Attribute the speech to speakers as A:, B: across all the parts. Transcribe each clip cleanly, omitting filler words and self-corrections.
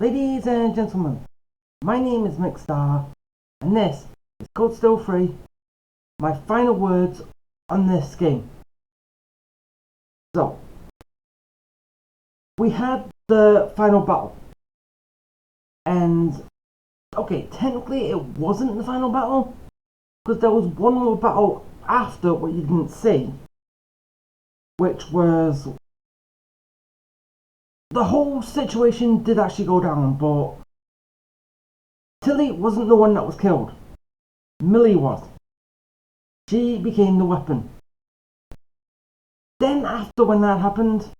A: Ladies and gentlemen, my name is Mickstar, and this is Code Still Free, my final words on this game. So, we had the final battle, and okay, technically it wasn't the final battle, because there was one more battle after what you didn't see, which was the whole situation did actually go down, but Tilly wasn't the one that was killed. Millie was. She became the weapon. Then after when that happened,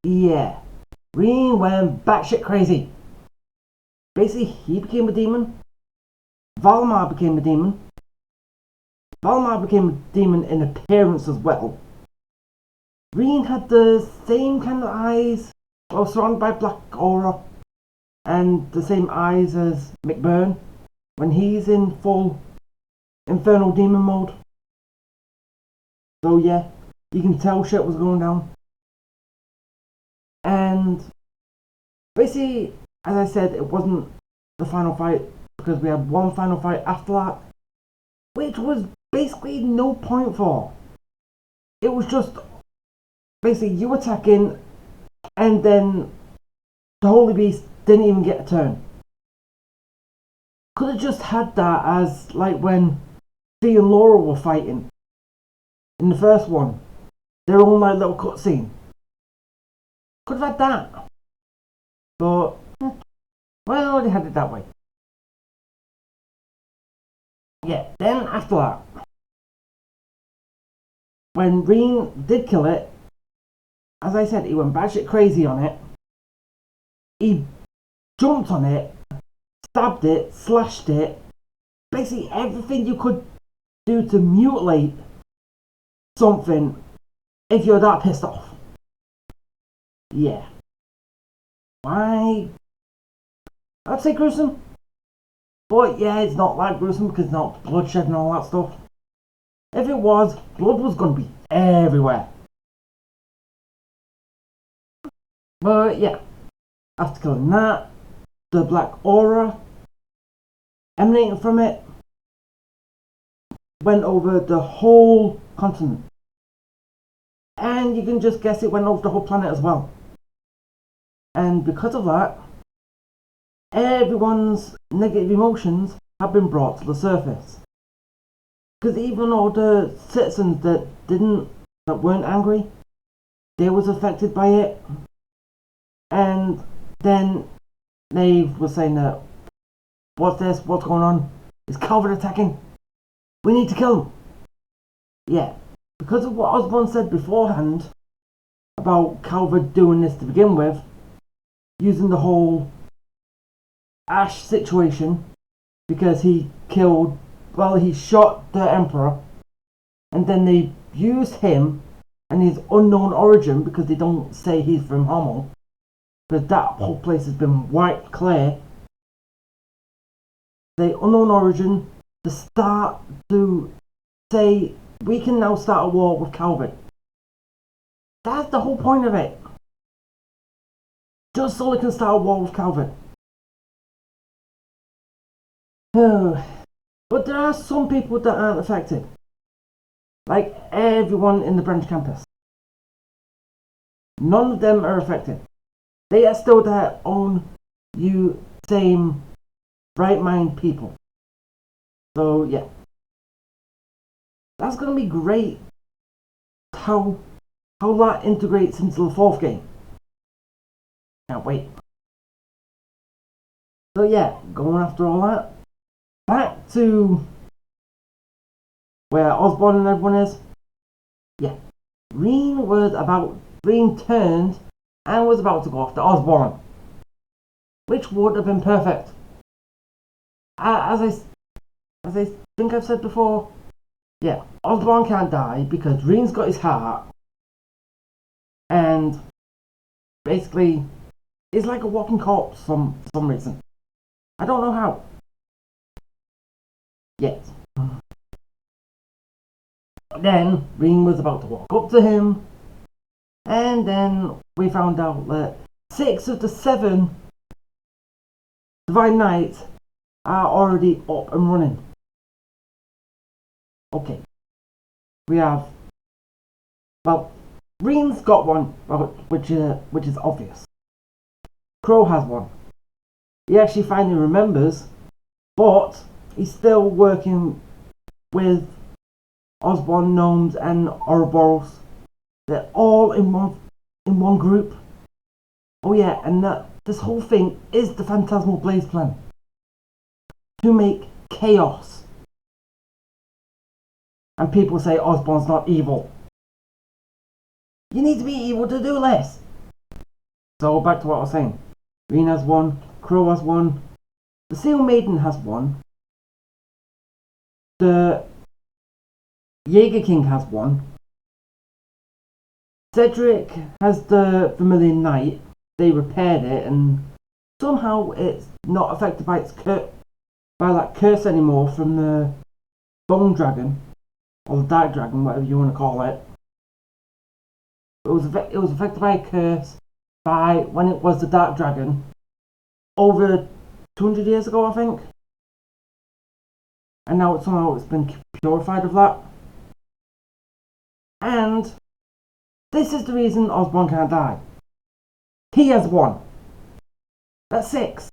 A: yeah, Reen went batshit crazy. Basically, he became a demon. Valmar became a demon. Valmar became a demon in appearance as well. Reen had the same kind of eyes, well, surrounded by black aura, and the same eyes as McBurn when he's in full infernal demon mode. So yeah, you can tell shit was going down. And basically, as I said, it wasn't the final fight because we had one final fight after that, which was basically no point for. It was just basically you attacking, and then the Holy Beast didn't even get a turn. Could have just had that as like when Dee and Laura were fighting in the first one, their own like little cutscene. Could have had that, but well, they had it that way. Yeah. Then after that, when Reen did kill it, as I said, he went batshit crazy on it. He jumped on it, stabbed it, slashed it, basically everything you could do to mutilate something if you're that pissed off. Yeah. Why? I'd say gruesome. But yeah, it's not that gruesome because it's not bloodshed and all that stuff. If it was, blood was going to be everywhere. But yeah, after killing that, the black aura emanating from it went over the whole continent. And you can just guess it went over the whole planet as well. And because of that, everyone's negative emotions have been brought to the surface. Because even all the citizens that weren't angry, they was affected by it. And then Nave was saying that, what's this, what's going on? Is Calvert attacking? We need to kill him. Yeah, because of what Osborne said beforehand about Calvert doing this to begin with, using the whole Ash situation, because he shot the Emperor, and then they used him and his unknown origin, because they don't say he's from Hommel, because that whole place has been wiped clear. The unknown origin to start to say we can now start a war with Calvert. That's the whole point of it. Just so they can start a war with Calvert. But there are some people that aren't affected. Like everyone in the branch campus. None of them are affected. They are still their own same bright mind people. So yeah. That's gonna be great how that integrates into the fourth game. Can't wait. So yeah, going after all that, back to where Osborne and everyone is. Yeah, Reen turned and was about to go after Osborne, which would have been perfect. As I think I've said before, yeah, Osborne can't die because Reen's got his heart, and basically is like a walking corpse for some reason. I don't know how. Yet. Then Reen was about to walk up to him, and then we found out that 6 of the 7 Divine Knights are already up and running. Okay, we have, well, Reen's got one, which is obvious. Crow has one. He actually finally remembers, but he's still working with Osborn, Gnomes, and Ouroboros. They're all in one group. Oh yeah, and this whole thing is the Phantasmal Blaze plan to make chaos. And people say Osborn's not evil. You need to be evil to do this. So back to what I was saying. Reen has one, Crow has one, the Seal Maiden has one, the Jaeger King has one, Cedric has the Vermilion Knight. They repaired it and somehow it's not affected by that curse anymore from the Bone Dragon or the Dark Dragon, whatever you want to call it. It was affected by a curse by when it was the Dark Dragon over 200 years ago, I think. And now somehow it's been purified of that. And this is the reason Osborn can't die. He has one. That's 6.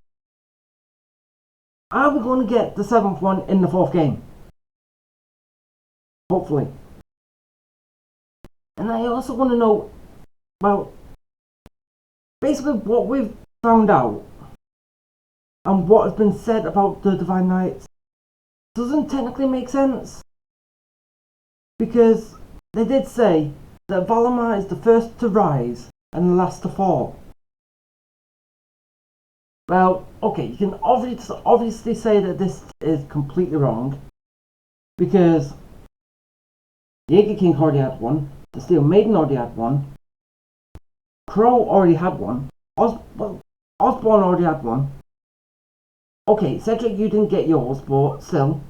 A: Are we going to get the 7th one in the 4th game? Hopefully. And I also want to know, well, basically what we've found out and what has been said about the Divine Knights doesn't technically make sense. Because they did say that Valamar is the first to rise and the last to fall. Well, okay, you can obviously say that this is completely wrong. Because Jaeger King already had one, the Steel Maiden already had one, Crow already had one, Osborn already had one. Okay, Cedric, you didn't get yours, but still.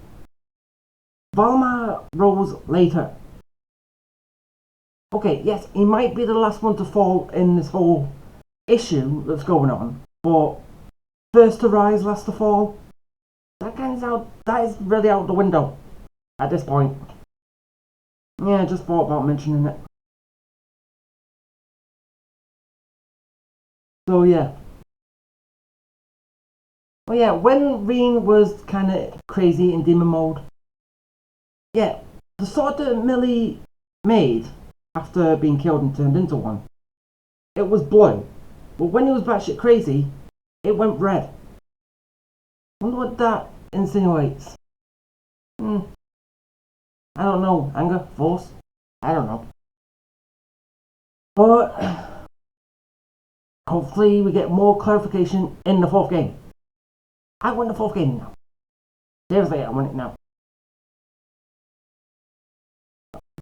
A: Valamar rose later. Okay, yes, he might be the last one to fall in this whole issue that's going on, but first to rise, last to fall. That is really out the window at this point. Yeah, I just thought about mentioning it. So yeah. Oh yeah, when Reen was kind of crazy in demon mode, yeah, the sword that Millie made after being killed and turned into one, it was blue. But when he was batshit crazy, it went red. I wonder what that insinuates. I don't know. Anger? Force? I don't know. But hopefully we get more clarification in the 4th game. I want the 4th game now. Seriously, I want it now.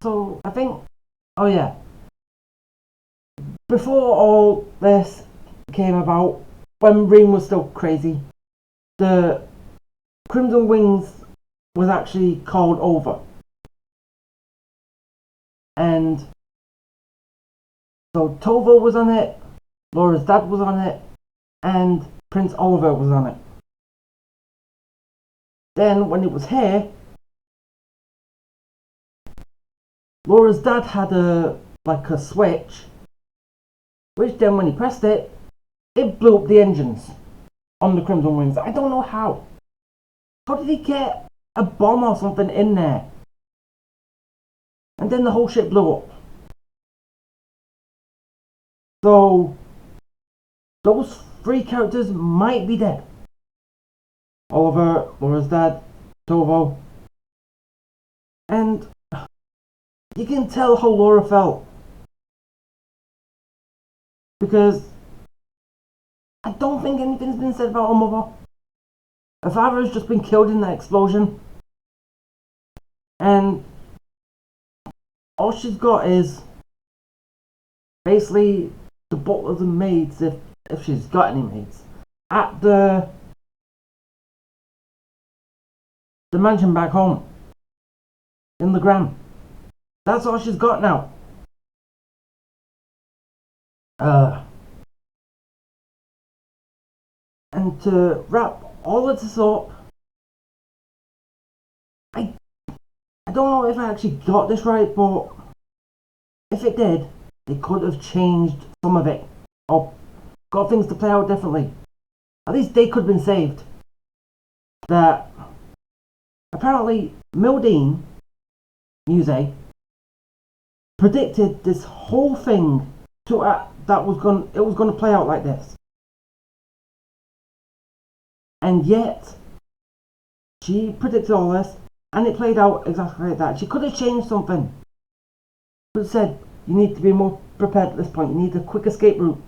A: So, I think... Oh yeah. Before all this came about, when Reen was still crazy, the Crimson Wings was actually called over. And so Tova was on it, Laura's dad was on it, and Prince Oliver was on it. Then when it was here, Laura's dad had a switch, which then when he pressed it, it blew up the engines on the Crimson Wings. I don't know how. How did he get a bomb or something in there? And then the whole ship blew up. So those 3 characters might be dead. Oliver, Laura's dad, Tovo. And you can tell how Laura felt. Because I don't think anything's been said about her mother. Her father has just been killed in that explosion. And all she's got is basically the butlers and maids, if she's got any maids, at the mansion back home in the Gram. That's all she's got now. And to wrap all of this up, I don't know if I actually got this right, but if it did, they could have changed some of it or got things to play out differently. At least they could have been saved. That apparently Mildine Muse predicted this whole thing to that was going to play out like this, and yet she predicted all this, and it played out exactly like that. She could have changed something. Could have said, "You need to be more prepared at this point. You need a quick escape route.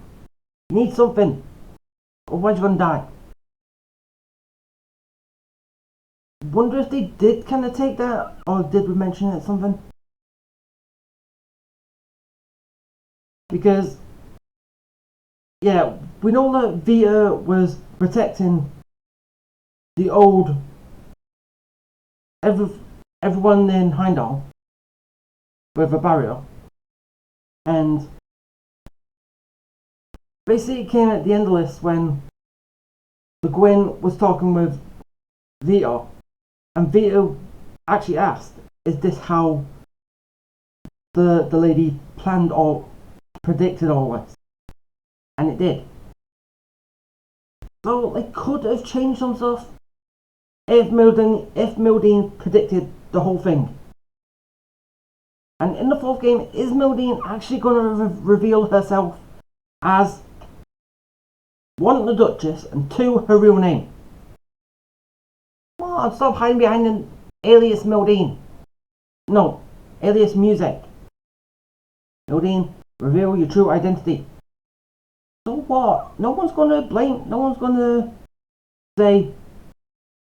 A: You need something, otherwise you're going to die." Wonder if they did kind of take that, or did we mention it something? Because, yeah, we know that Vita was protecting the old everyone in Heimdall with a barrier, and basically it came at the end of this when the Gwen was talking with Vita, and Vita actually asked, "Is this how the lady planned or predicted all this?" And it did. So they could have changed some stuff if Mildine predicted the whole thing. And in the fourth game, is Mildine actually going to reveal herself as one, the Duchess, and two, her real name? Come on, stop hiding behind an alias Mildine. No, alias Music. Mildine, reveal your true identity. So what? No one's gonna blame. No one's gonna say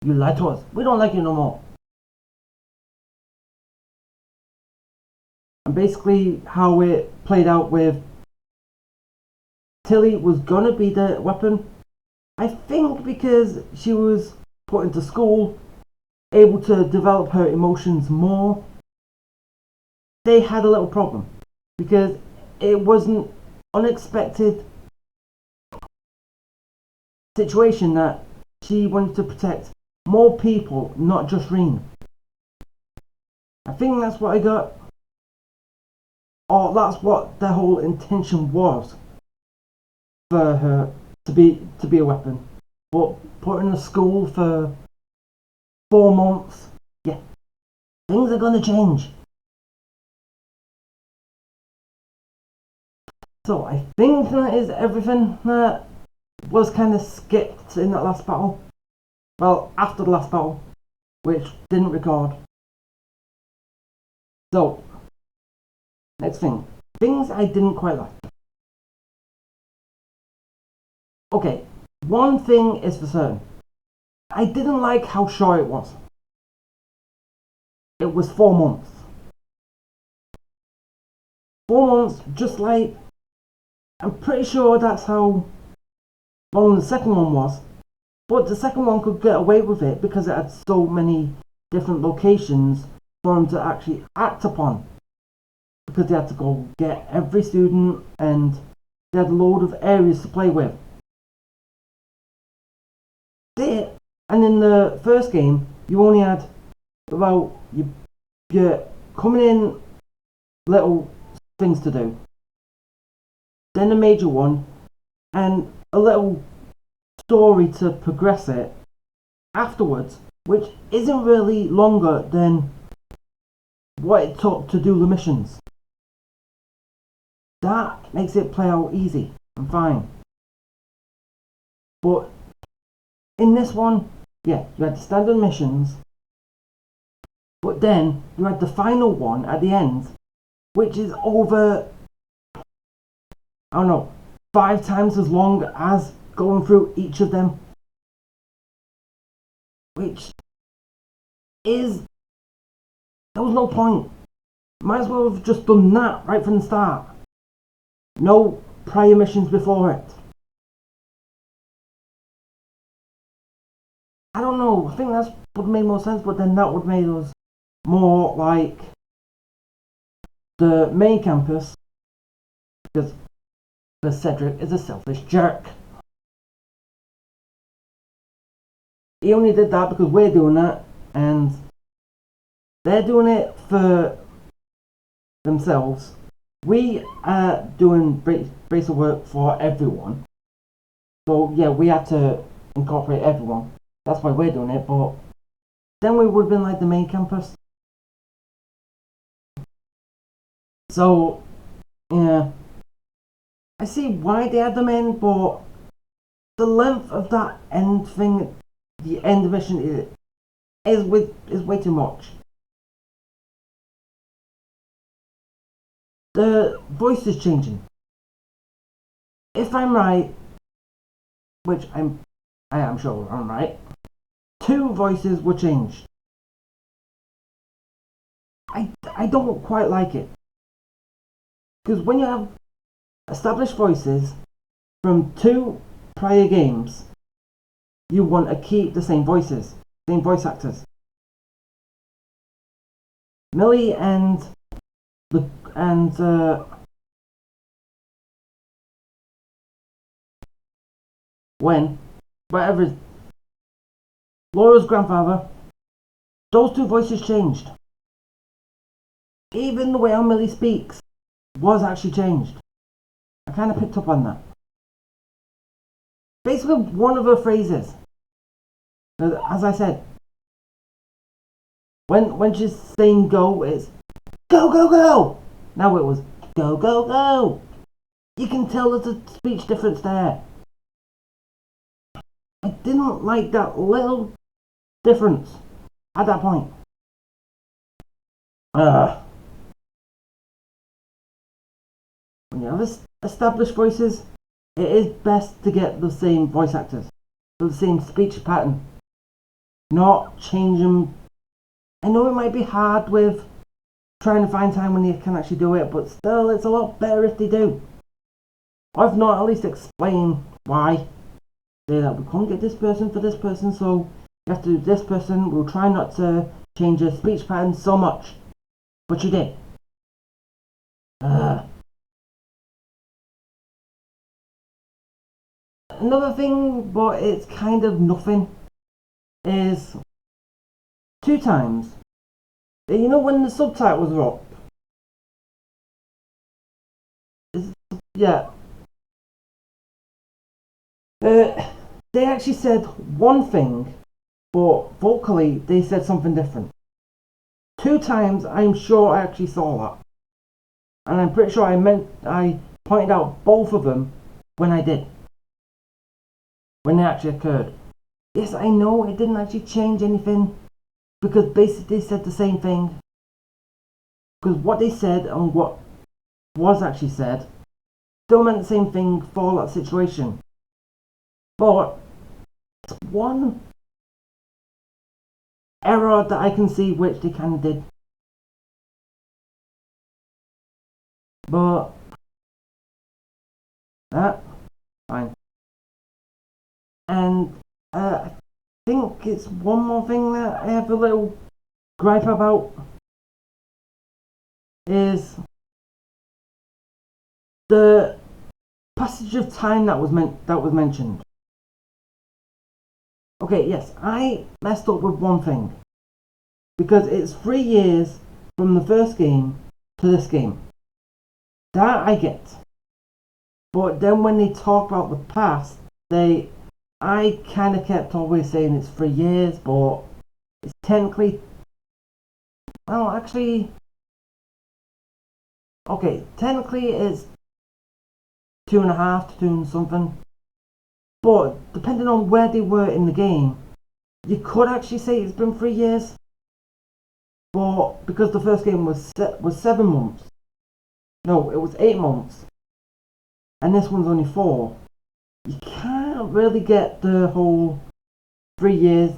A: you lied to us. We don't like you no more. And basically, how it played out with Tilly was gonna be the weapon. I think because she was put into school, able to develop her emotions more, they had a little problem because it wasn't unexpected situation that she wanted to protect more people, not just Reen. I think that's what I got, or that's what the whole intention was for her to be a weapon. But put in a school for 4 months, yeah, things are gonna change. So I think that is everything that was kind of skipped in that last battle. Well, after the last battle, which didn't record. So, next thing. Things I didn't quite like. Okay, one thing is for certain. I didn't like how short it was. It was 4 months. 4 months, just like, I'm pretty sure that's how long the second one was. But the second one could get away with it because it had so many different locations for them to actually act upon. Because they had to go get every student and they had a load of areas to play with. And in the first game, you only had about your coming in little things to do, then a major one, and a little story to progress it afterwards, which isn't really longer than what it took to do the missions. That makes it play out easy and fine. But in this one, yeah, you had the standard missions, but then you had the final one at the end, which is over, I don't know, 5 times as long as going through each of them. Which is, there was no point. Might as well have just done that right from the start. No prior missions before it. I don't know, I think that's would make more sense, but then that would make us more like the main campus, because Cedric is a selfish jerk. he only did that because we're doing it, and they're doing it for themselves. We are doing basic work for everyone. So yeah, we had to incorporate everyone. That's why we're doing it, but then we would have been like the main campus. So yeah, I see why they had them in, but the length of that end thing, the end mission is way too much. The voice is changing. If I'm right, which I am sure I'm right, 2 voices were changed. I don't quite like it. Because when you have established voices from 2 prior games, you want to keep the same voices, same voice actors. Millie and and Gwen, whatever, Laura's grandfather, those 2 voices changed. Even the way how Millie speaks was actually changed. I kind of picked up on that. Basically, one of her phrases, as I said, when she's saying go, it's go, go, go. Now it was go, go, go. You can tell there's a speech difference there. I didn't like that little difference at that point. When you have established voices, it is best to get the same voice actors, the same speech pattern, not change them. I know it might be hard with trying to find time when you can actually do it, but still, it's a lot better if they do. Or if not, at least explain why. Say that we can't get this person for this person, so you have to do this person. We'll try not to change your speech pattern so much. But you did. Another thing, but it's kind of nothing, is 2 times. You know when the subtitles are up? Yeah. They actually said one thing, but vocally they said something different. 2 times I'm sure I actually saw that. And I'm pretty sure I pointed out both of them when I did. When they actually occurred. Yes, I know it didn't actually change anything because basically they said the same thing. Because what they said and what was actually said still meant the same thing for that situation. But one error that I can see which they kind of did. But that fine. And I think it's one more thing that I have a little gripe about is the passage of time that was mentioned. Okay, yes, I messed up with one thing because it's 3 years from the first game to this game. That I get, but then when they talk about the past, I kind of kept always saying it's 3 years, but it's technically, well, actually, okay, technically it's 2.5 to 2 and something. But depending on where they were in the game, you could actually say it's been 3 years. But because the first game was 7 months, no, it was 8 months, and this one's only 4. You can't really get the whole 3 years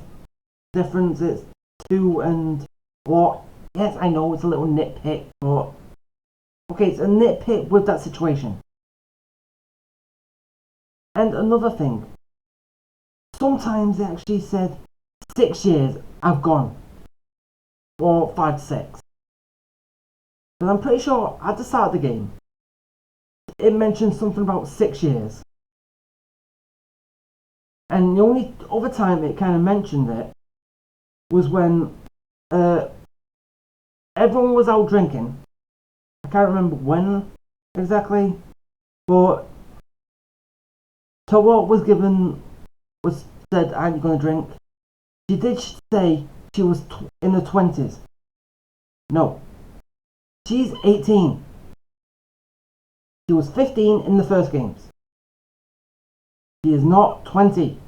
A: difference. It's 2 and what? Yes, I know it's a little nitpick, but okay, it's a nitpick with that situation. And another thing, sometimes they actually said 6 years I've gone, or 5 to 6. But I'm pretty sure at the start of the game, it mentioned something about 6 years. And the only other time it kind of mentioned it was when everyone was out drinking. I can't remember when exactly, but Toa was said, "Are you going to drink?" She did say she was in her 20s. No, she's 18. She was 15 in the first games. She is not 20.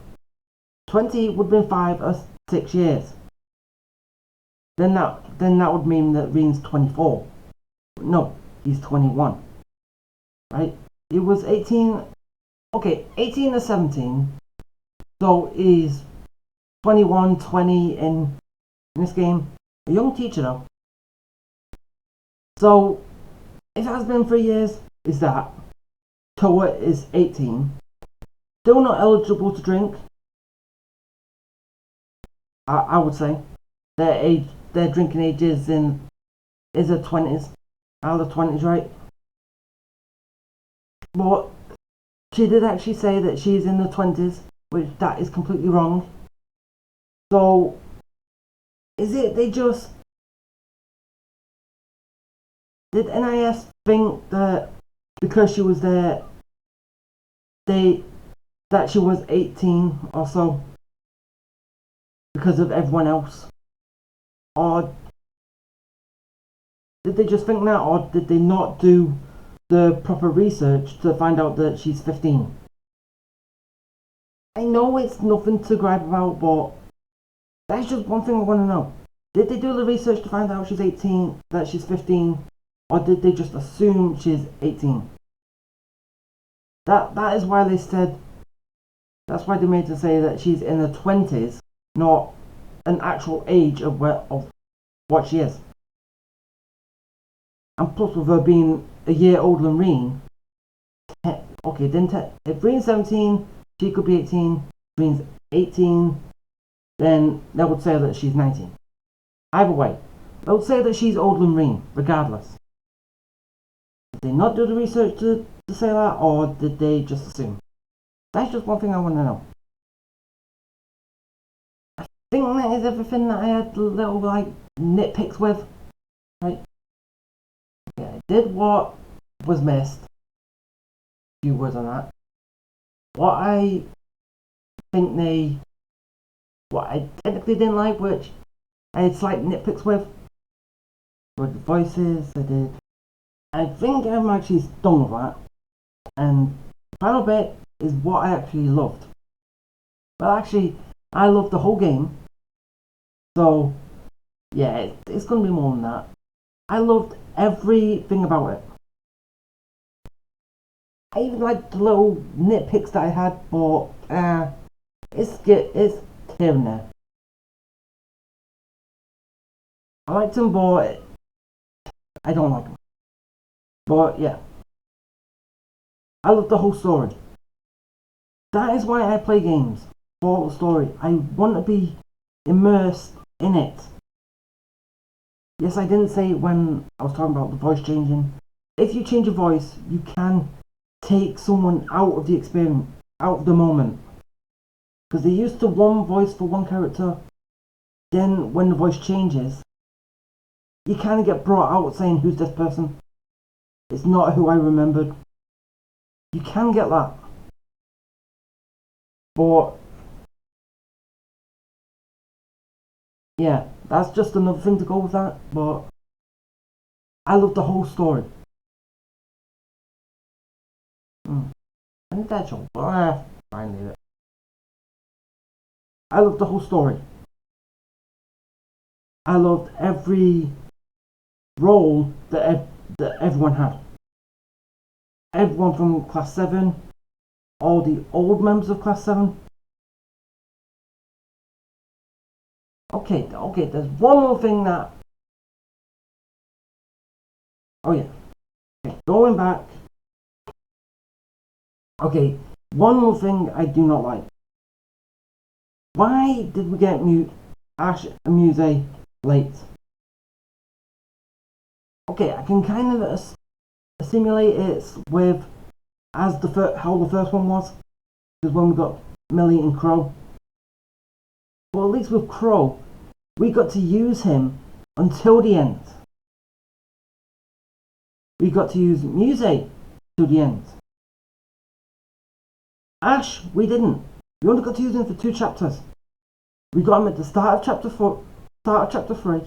A: 20 would have been 5 or 6 years. Then that would mean that Reen's 24. No, he's 21. Right? He was 18. Okay, 18 or 17. So he's 21, 20 in this game. A young teacher though. So if it has been 3 years, is that Toa is 18. Still not eligible to drink. I would say their drinking age is her 20s, out of the 20s, right? But she did actually say that she's in the 20s, which that is completely wrong. So is it they just did NIS think that because she was there, that she was 18 or so because of everyone else, or did they just think that, or did they not do the proper research to find out that she's 15? I know it's nothing to gripe about, but that's just one thing I want to know. Did they do the research to find out she's 18, that she's 15, or did they just assume she's 18? That is why they said, that's why they made her say that she's in her 20s, not an actual age of what she is. And plus with her being a year older than Reen, okay, if Reen's 17, she could be 18. If Reen's 18, then they would say that she's 19. Either way, they would say that she's older than Reen, regardless. Did they not do the research to say that, or did they just assume? That's just one thing I want to know. I think that is everything that I had little nitpicks with. Right? Yeah, I did what was missed. A few words on that. What I technically didn't like, which I had slight nitpicks with, were the voices. I think I'm actually done with that. And the final bit is what I actually loved. Well, actually, I loved the whole game. So, yeah, it's going to be more than that. I loved everything about it. I even liked the little nitpicks that I had, but it's here and there. I liked them, but I don't like them. But yeah, I love the whole story. That is why I play games, for the story. I want to be immersed in it. Yes, I didn't say it when I was talking about the voice changing. If you change a voice, you can take someone out of the experience, out of the moment. Because they're used to one voice for one character. Then when the voice changes, you kind of get brought out saying, who's this person? It's not who I remembered. You can get that. But yeah, that's just another thing to go with that. But I love the whole story. I think that's all. Fine, leave it. I loved the whole story. I loved every role that everyone had. Everyone from Class 7, all the old members of Class 7. Okay, there's one more thing that... Oh yeah. Okay, going back. Okay, one more thing I do not like. Why did we get Ash and Muse late? Okay, I can kind of assimilate it with how the first one was, because when we got Millie and Crow. But at least with Crow, we got to use him until the end. We got to use Muse to the end. Ash, we didn't. We only got to use him for 2 chapters. We got him at the start of chapter 3.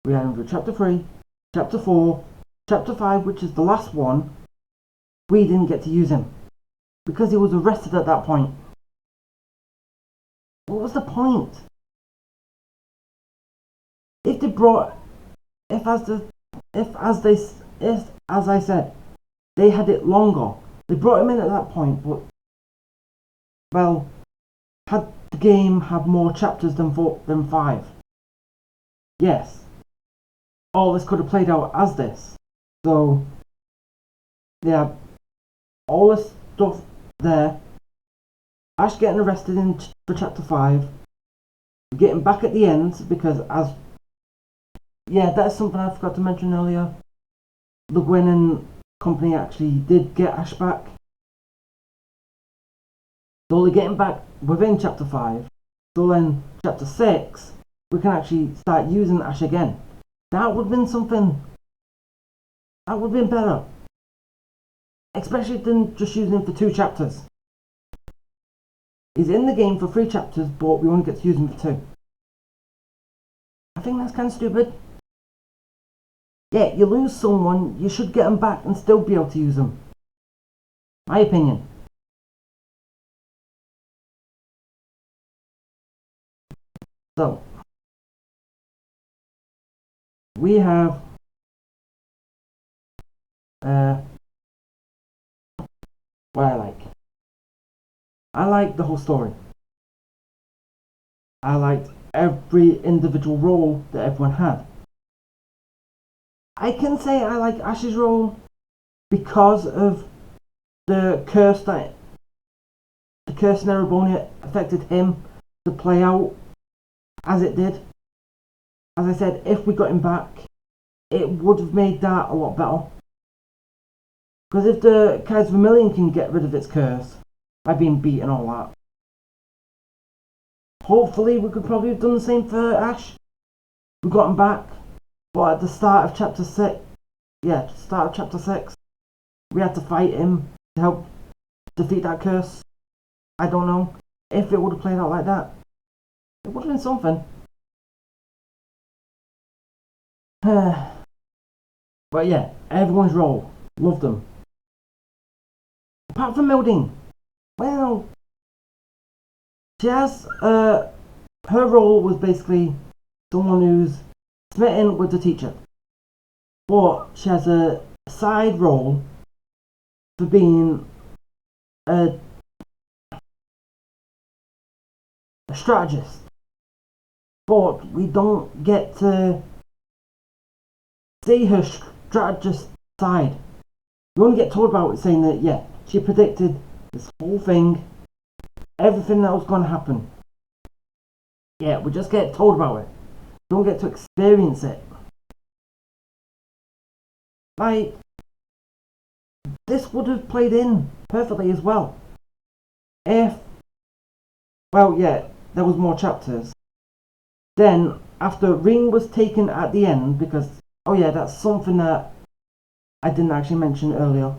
A: We had him for chapter 3, chapter 4, chapter 5, which is the last one. We didn't get to use him because he was arrested at that point. What was the point? If they brought, if as I said, they had it longer. They brought him in at that point, but well, had the game had more chapters than 5? Yes. All this could have played out as this. So, yeah, all this stuff there. Ash getting arrested for chapter 5. Getting back at the end because that's something I forgot to mention earlier. The Gwen and company actually did get Ash back. So they're getting back within chapter 5. So then chapter 6, we can actually start using Ash again. That would have been something. That would have been better. Especially than just using him for 2 chapters. He's in the game for 3 chapters, but we only get to use him for 2. I think that's kind of stupid. Yeah, you lose someone, you should get them back and still be able to use them. My opinion. So, we have what I like. I like the whole story. I liked every individual role that everyone had. I can say I like Ash's role because of the curse in Erebonia affected him to play out as it did. As I said, if we got him back, it would have made that a lot better. Because if the Kaiser Vermilion can get rid of its curse by being beat and all that, hopefully we could probably have done the same for Ash. We got him back, but at the start of chapter 6, we had to fight him to help defeat that curse. I don't know if it would have played out like that. It would have been something. But yeah, everyone's role, loved them. Apart from Milding, well, she has her role was basically someone who's smitten with the teacher, but she has a side role for being a strategist, but we don't get to see her strategist side. We only get told about it, saying that she predicted this whole thing, everything that was going to happen. Yeah, we just get told about it. Don't get to experience it. Like, this would have played in perfectly as well. If, there was more chapters. Then, after Ring was taken at the end, because, that's something that I didn't actually mention earlier.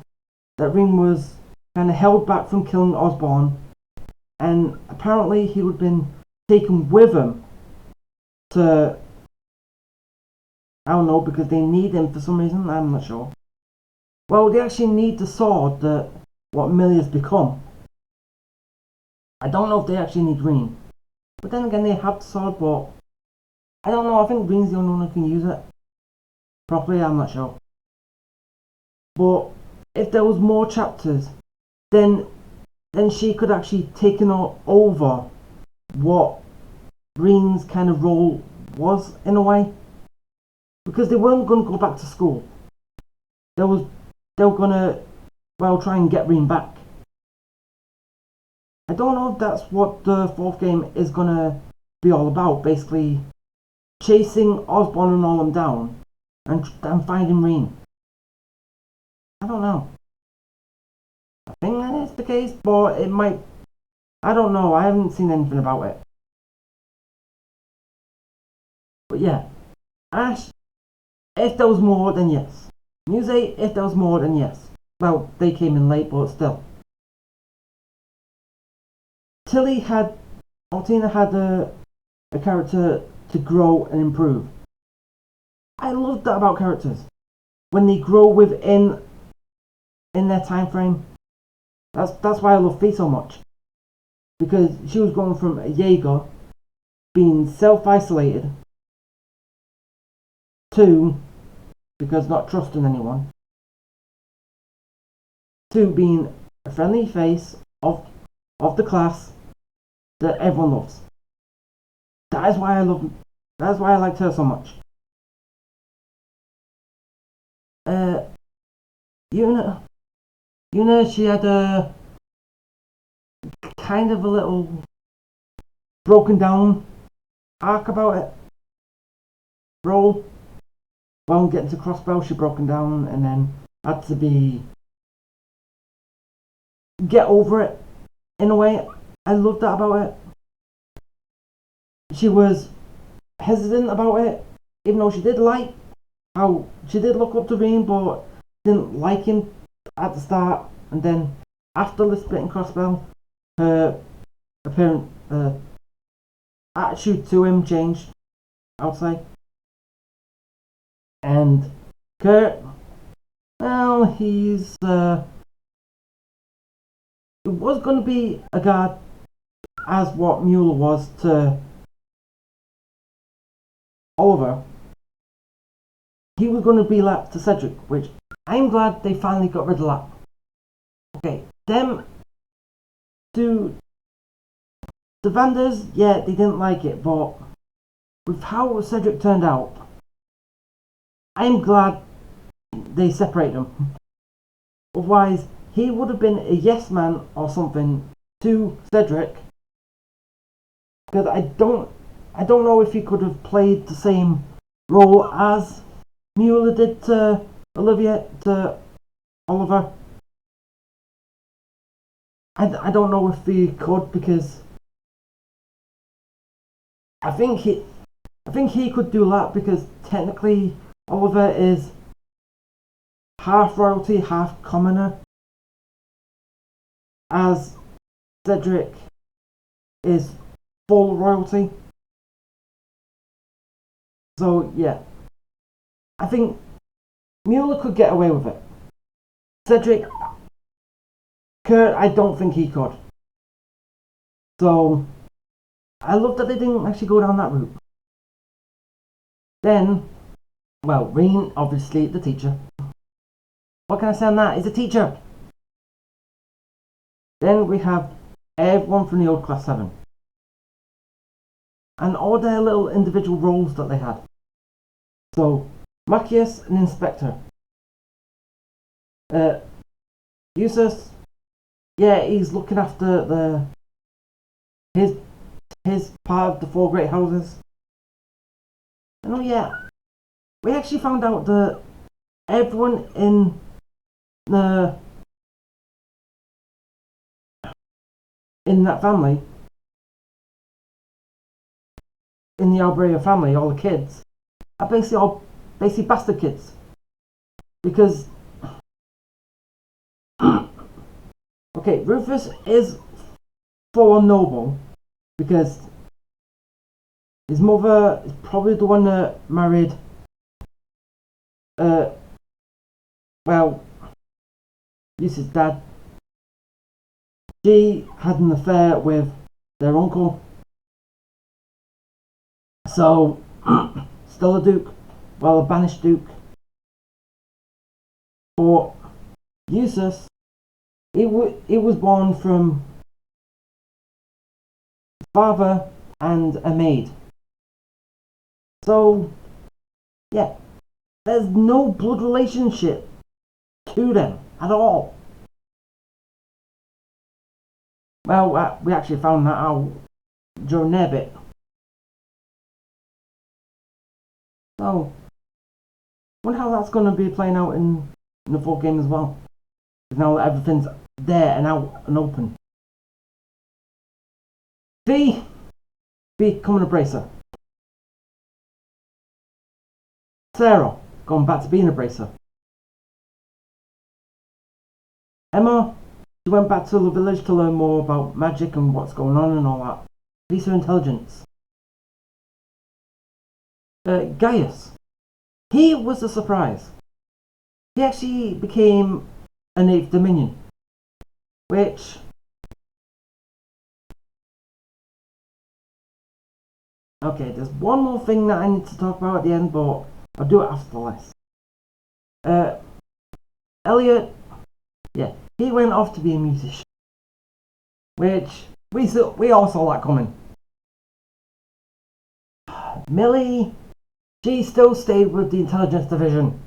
A: That Ring was kind of held back from killing Osborn, and apparently he would have been taken with him to, I don't know, because they need him for some reason, I'm not sure. Well, they actually need the sword that what Millie has become. I don't know if they actually need Ring. But then again, they have the sword, but I don't know, I think Ring's the only one who can use it properly, I'm not sure. But if there was more chapters, then she could actually take over what Ring's kind of role was in a way. Because they weren't going to go back to school. They were going to, try and get Ring back. I don't know if that's what the 4th game is going to be all about. Basically, chasing Osborn and all them down and finding Ring. I don't know. I think that is the case, but it might I don't know. I haven't seen anything about it. But yeah, Ash, if there was more, then yes. Muse, if there was more, then yes. Well, they came in late, but still. Tilly had, or Tina had a character to grow and improve. I love that about characters. When they grow within in their time frame. That's why I love Fee so much. Because she was going from a Jaeger being self-isolated to, because not trusting anyone, to being a friendly face of the class that everyone loves. That is why I love. That's why I liked her so much. Uh, Yuna, she had a kind of a little broken down arc about it. Role. While getting to Crossbow, she broken down and then had to get over it in a way. I loved that about it. She was hesitant about it, even though she did like how she did look up to Rean, but didn't like him at the start. And then after the split and Crossbow, her apparent attitude to him changed, I would say. And Kurt, well, he was going to be a guard as what Mueller was to Oliver. He was going to be that to Cedric, which I'm glad they finally got rid of that. Okay, them to the Vanders, yeah, they didn't like it, but with how Cedric turned out, I'm glad they separated them. Otherwise, he would have been a yes man or something to Cedric. Because I don't know if he could have played the same role as Mueller did to Olivia, to Oliver. I don't know if he could, because I think he could do that, because technically Oliver is half royalty, half commoner, as Cedric is full royalty. So yeah, I think Mueller could get away with it. Cedric, Kurt, I don't think he could. So I love that they didn't actually go down that route. Then, well, Rean, obviously the teacher. What can I say on that? He's a teacher. Then we have everyone from the old class 7. And all their little individual roles that they had. So, Machias, an inspector. Eustace, yeah, he's looking after his part of the 4 great houses. And oh yeah, we actually found out that everyone in that family, in the Albreya family, all the kids, are basically bastard kids. Because okay, Rufus is for noble because his mother is probably the one that married Lisa's dad. She had an affair with their uncle. So still a duke, well, a banished duke. But Eustace, he was born from father and a maid. So yeah, there's no blood relationship to them at all. Well, we actually found that out during their bit. So, I wonder how that's going to be playing out in the full game as well. Now that everything's there and out and open. V becoming a bracer. Sarah going back to being a bracer. Emma, she went back to the village to learn more about magic and what's going on and all that. Increase her intelligence. Gaius, he was a surprise. He actually became an 8th Dominion, which okay, there's one more thing that I need to talk about at the end, but I'll do it after the list. Elliot, yeah, he went off to be a musician, which we all saw that coming. Millie, she still stayed with the intelligence division.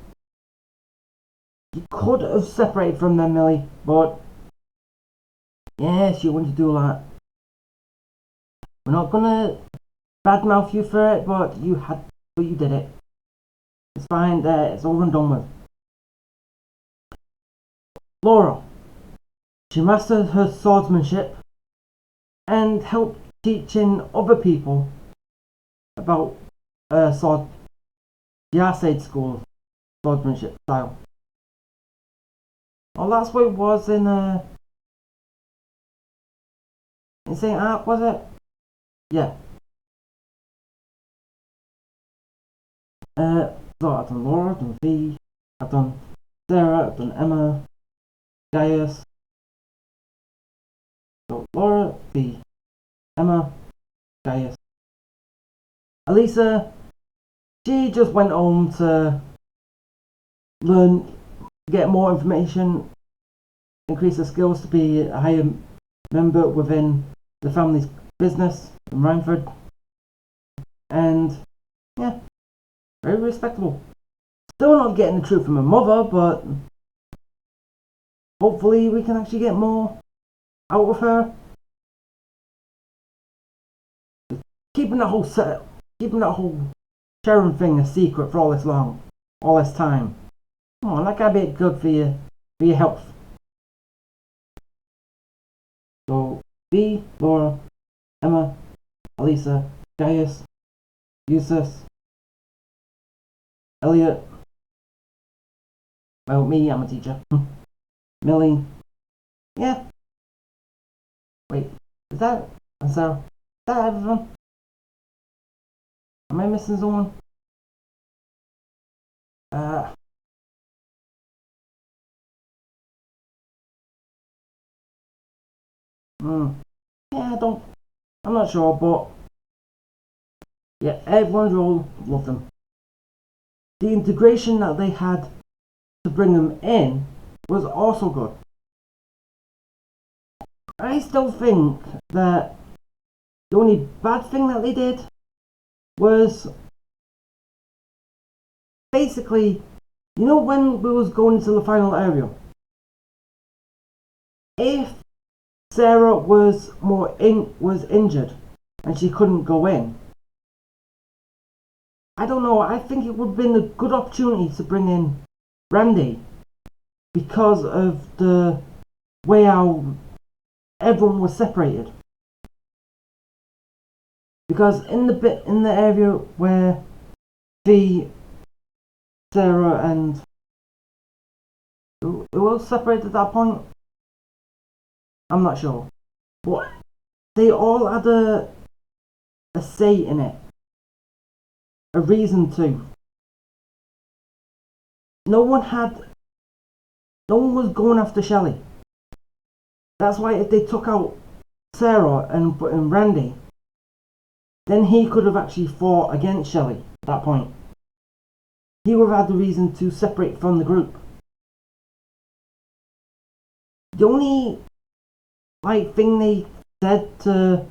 A: You could have separated from them, Millie, but yes, you wanted to do that. We're not gonna badmouth you for it, but you did it. It's fine. It's all and done with. Laura, she mastered her swordsmanship and helped teaching other people about sword, the Arcade School swordsmanship style. Well, that's what it was in St. Ark, was it? Yeah. So I've done Laura, I've done V, I've done Sarah, I've done Emma, Gaius. So Laura, V, Emma, Gaius. Elisa, she just went home to learn, get more information, increase her skills to be a higher member within the family's business in Rhineford. And yeah, very respectable. Still not getting the truth from her mother, but hopefully we can actually get more out of her. Keeping that whole Sharon thing a secret for all this time. Come on, that gotta be good for your health. So V, Laura, Emma, Elisa, Gaius, Eustace, Elliot. Well, me, I'm a teacher. Millie. Yeah. Wait, is that Sarah? Is that everyone? Am I missing someone? Yeah, I'm not sure, but yeah, everyone's all loved them. The integration that they had to bring them in was also good. I still think that the only bad thing that they did was basically, you know, when we was going into the final area, if Sarah was injured and she couldn't go in, I don't know, I think it would have been a good opportunity to bring in Randy because of the way how everyone was separated. Because in the area where Sarah and who was separated at that point, I'm not sure, but they all had a say in it, a reason to. No one was going after Shelley. That's why if they took out Sarah and put in Randy, then he could have actually fought against Shelley at that point. He would have had the reason to separate from the group. The only thing they said to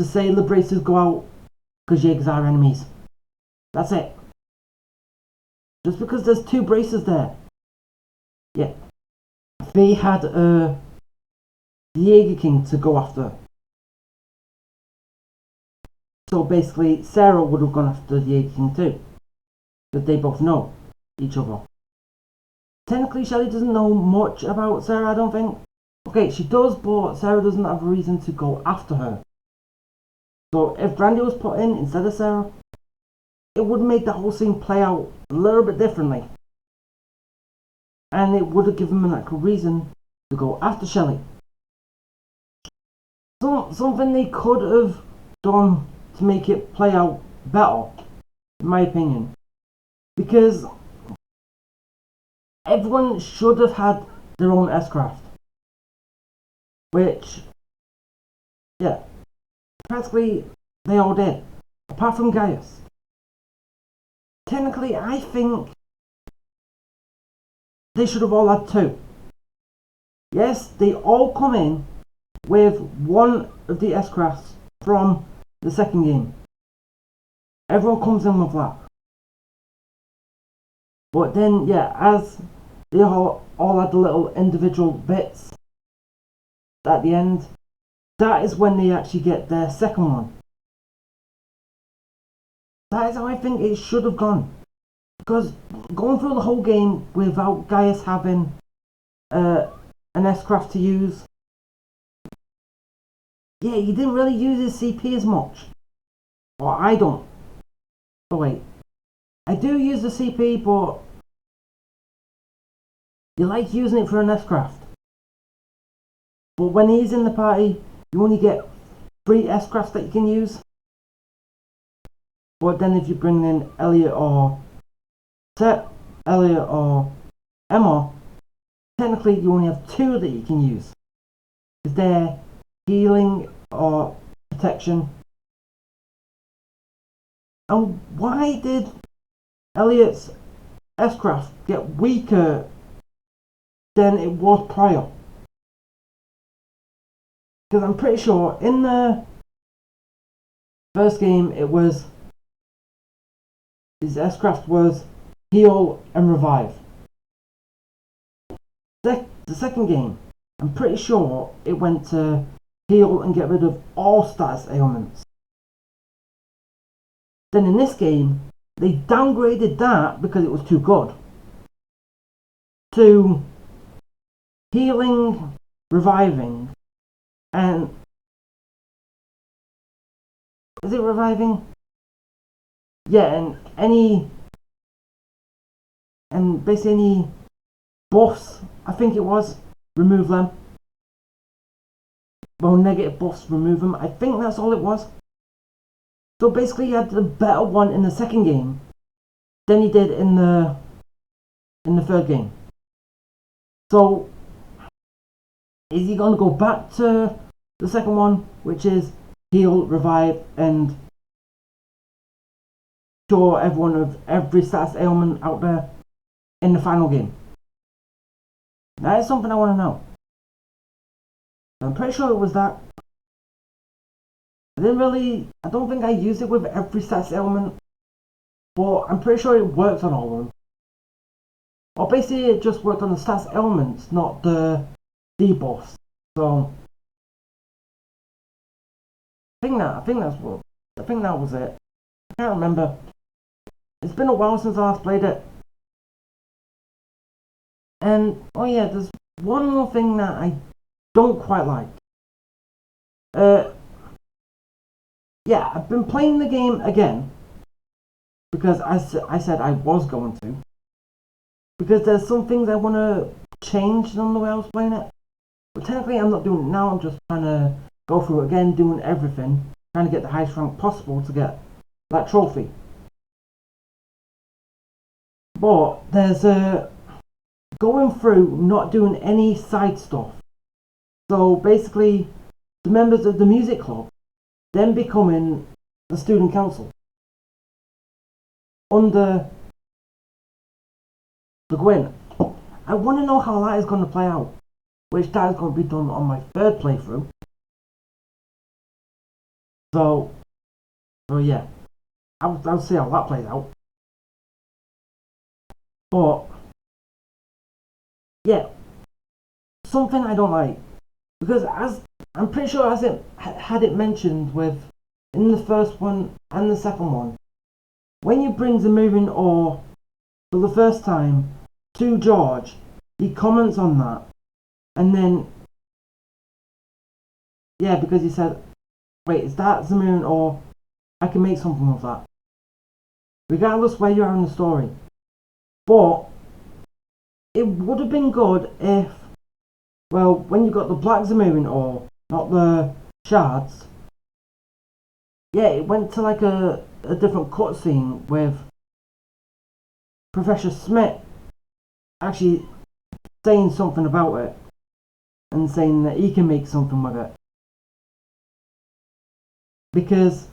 A: say the bracers go out because Jaegers are enemies. That's it. Just because there's 2 bracers there. Yeah. They had the Jaeger King to go after. So basically Sarah would have gone after the Jaeger King too. But they both know each other. Technically Shelley doesn't know much about Sarah, I don't think. Okay, she does, but Sarah doesn't have a reason to go after her. So if Brandy was put in instead of Sarah, it would make the whole scene play out a little bit differently. And it would have given them like a reason to go after Shelley. Something they could have done to make it play out better, in my opinion. Because everyone should have had their own S-craft. Which, yeah, practically they all did. Apart from Gaius. Technically, I think they should have all had two. Yes, they all come in with one of the S-crafts from the second game. Everyone comes in with that. But then, yeah, as they all had the little individual bits at the end, that is when they actually get their second one. That is how I think it should have gone. Because going through the whole game without Gaius having an S-craft to use, yeah, he didn't really use his CP as much. Or I don't. Oh wait, I do use the CP, but you like using it for an S-craft. But when he's in the party, you only get 3 S-crafts that you can use. But then if you bring in Elliot or Emma, technically you only have 2 that you can use. Because they're healing or protection. And why did Elliot's S-craft get weaker than it was prior? Because I'm pretty sure in the first game it was his S-craft was heal and revive. The second game, I'm pretty sure it went to heal and get rid of all status ailments. Then in this game, they downgraded that because it was too good to healing, reviving, and is it reviving? Yeah, and basically any buffs, I think it was, remove them. Well, negative buffs, remove them. I think that's all it was. So basically, he had the better one in the second game than he did in the third game. So, is he going to go back to the second one, which is heal, revive, and cure everyone of every status ailment out there in the final game? That is something I want to know. I'm pretty sure it was that. I don't think I used it with every status ailment, but I'm pretty sure it worked on all of them. Or basically it just worked on the status ailments, not the debuffs. So I think that was it. I can't remember. It's been a while since I last played it. And oh yeah, there's one more thing that I don't quite like. Yeah, I've been playing the game again because I said I was going to. Because there's some things I want to change on the way I was playing it. But technically I'm not doing it now, I'm just trying to go through it again, doing everything. Trying to get the highest rank possible to get that trophy. But there's going through not doing any side stuff. So basically, the members of the music club then becoming the student council under the Gwyn. I want to know how that is going to play out, which that is going to be done on my third playthrough. So yeah, I'll see how that plays out. But yeah, something I don't like, because as I'm pretty sure as it had it mentioned with in the first one and the second one, when you bring the moving ore for the first time to George, he comments on that, and then yeah, because he said, wait, is that Zamoon or I can make something of that. Regardless where you are in the story. But it would have been good if, well, when you got the black Zamoon or not the shards, yeah, it went to like a different cutscene with Professor Smith actually saying something about it and saying that he can make something with it. Because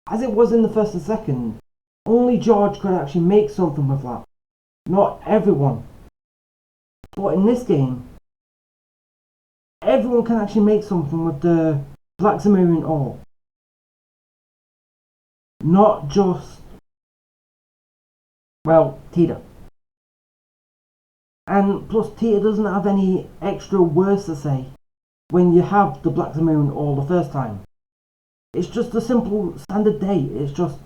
A: as it was in the first and second, only George could actually make something with that. Not everyone. But in this game, everyone can actually make something with the Black Zamoon ore. Not just, well, Tita. And plus Tita doesn't have any extra words to say when you have the Black Zamoon ore the first time. It's just a simple standard day. It's just,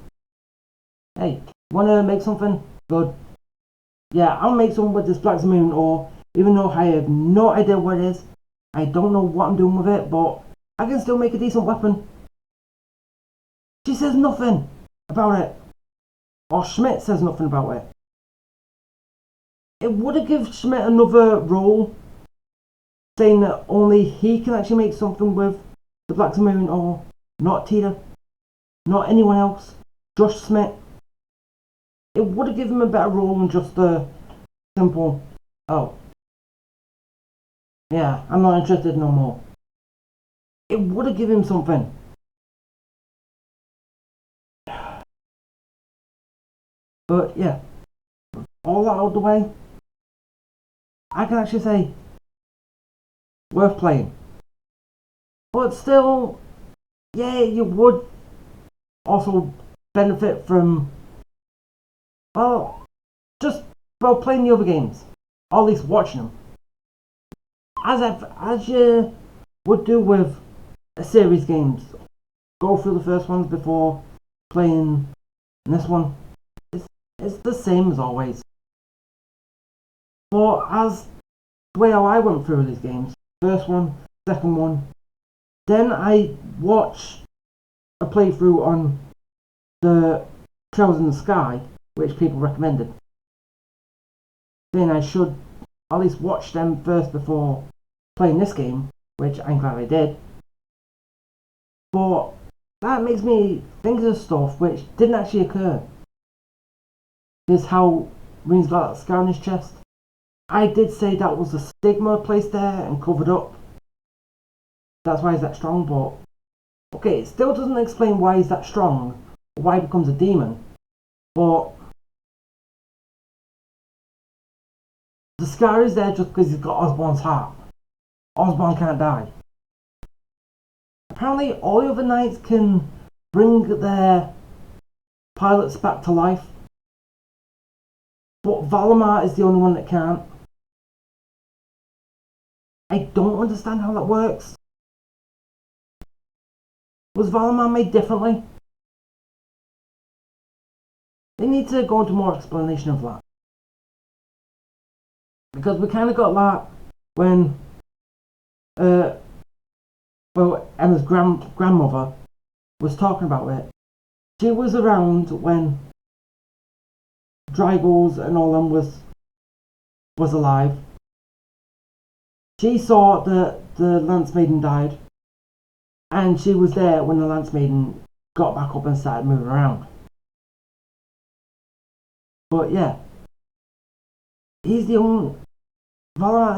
A: hey, wanna make something? Good. Yeah, I'll make something with this Black Zamoon ore, even though I have no idea what it is. I don't know what I'm doing with it, but I can still make a decent weapon. She says nothing about it. Or Schmidt says nothing about it. It would have given Schmidt another role, saying that only he can actually make something with the Black Zamoon ore, not Tita, not anyone else, just Schmidt. It would have given him a better role than just a simple, oh, yeah, I'm not interested no more. It would have given him something. But yeah, all that out of the way, I can actually say, worth playing. But still, yeah, you would also benefit from, well, just, well, playing the other games. Or at least watching them. As you would do with a series games. Go through the first ones before playing this one. It's the same as always. But as the way how I went through these games, first one, second one, then I watched a playthrough on the Trails in the Sky, which people recommended. Then I should at least watch them first before playing this game, which I'm glad I did. But that makes me think of stuff which didn't actually occur. Is how Reen's got that scar on his chest. I did say that was a stigma placed there and covered up. That's why he's that strong, but okay, it still doesn't explain why he's that strong or why he becomes a demon. But the scar is there just because he's got Osborn's heart. Osborn can't die. Apparently all the other knights can bring their pilots back to life. But Valimar is the only one that can't. I don't understand how that works. Was Valimar made differently? They need to go into more explanation of that. Because we kind of got that when Emma's grandmother was talking about it. She was around when Drygles and all them was alive. She saw that the Lance Maiden died, and she was there when the Lance Maiden got back up and started moving around. But yeah, Valimar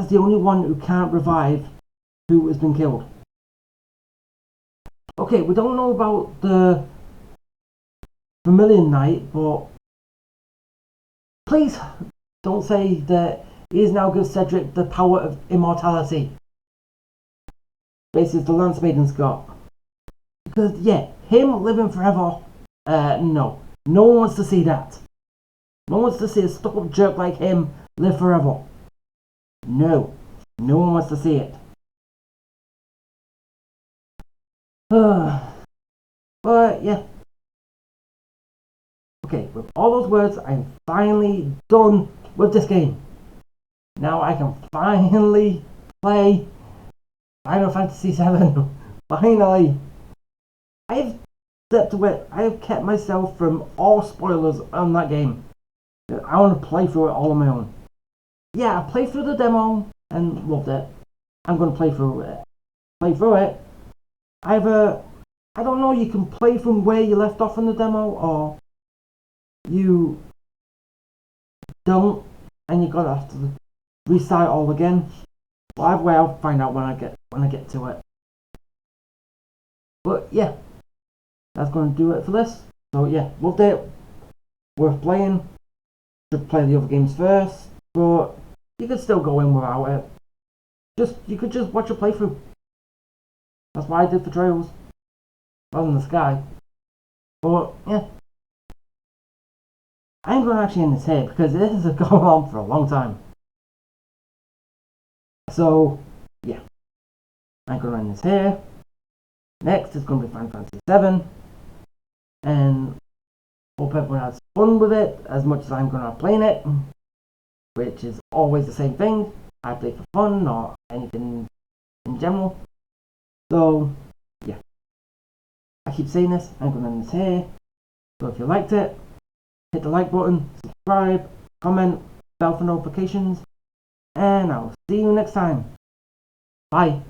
A: is the only one who can't revive who has been killed. Okay, we don't know about the Vermilion Knight, but please don't say that he has now given Cedric the power of immortality. Basically, the Lance Maiden's got. Because, yeah, him living forever, no. No one wants to see that. No one wants to see a stuck-up jerk like him live forever. No. No one wants to see it. But, yeah. Okay, with all those words, I'm finally done with this game. Now I can finally play Final Fantasy VII Finally! I have stepped away. I have kept myself from all spoilers on that game. I want to play through it all on my own. Yeah, I played through the demo and loved it. I'm going to play through it. Either, I don't know, you can play from where you left off in the demo, or you don't, and you're going to have to restart it all again. But either way, I'll find out when I get to it. But yeah, that's going to do it for this. So yeah, loved it. Worth playing. Should play the other games first, but you could still go in without it. You could just watch a playthrough. That's what I did for Trails. Other than the Sky. But yeah. I ain't going to actually end this here because this has gone on for a long time. So yeah. I'm going to end this here. Next is going to be Final Fantasy VII. And hope everyone has fun with it as much as I'm going to have playing it. Which is always the same thing. I play for fun or anything in general. So, yeah. I keep saying this, I'm going to end this here. So if you liked it, hit the like button, subscribe, comment, bell for notifications, and I'll see you next time. Bye.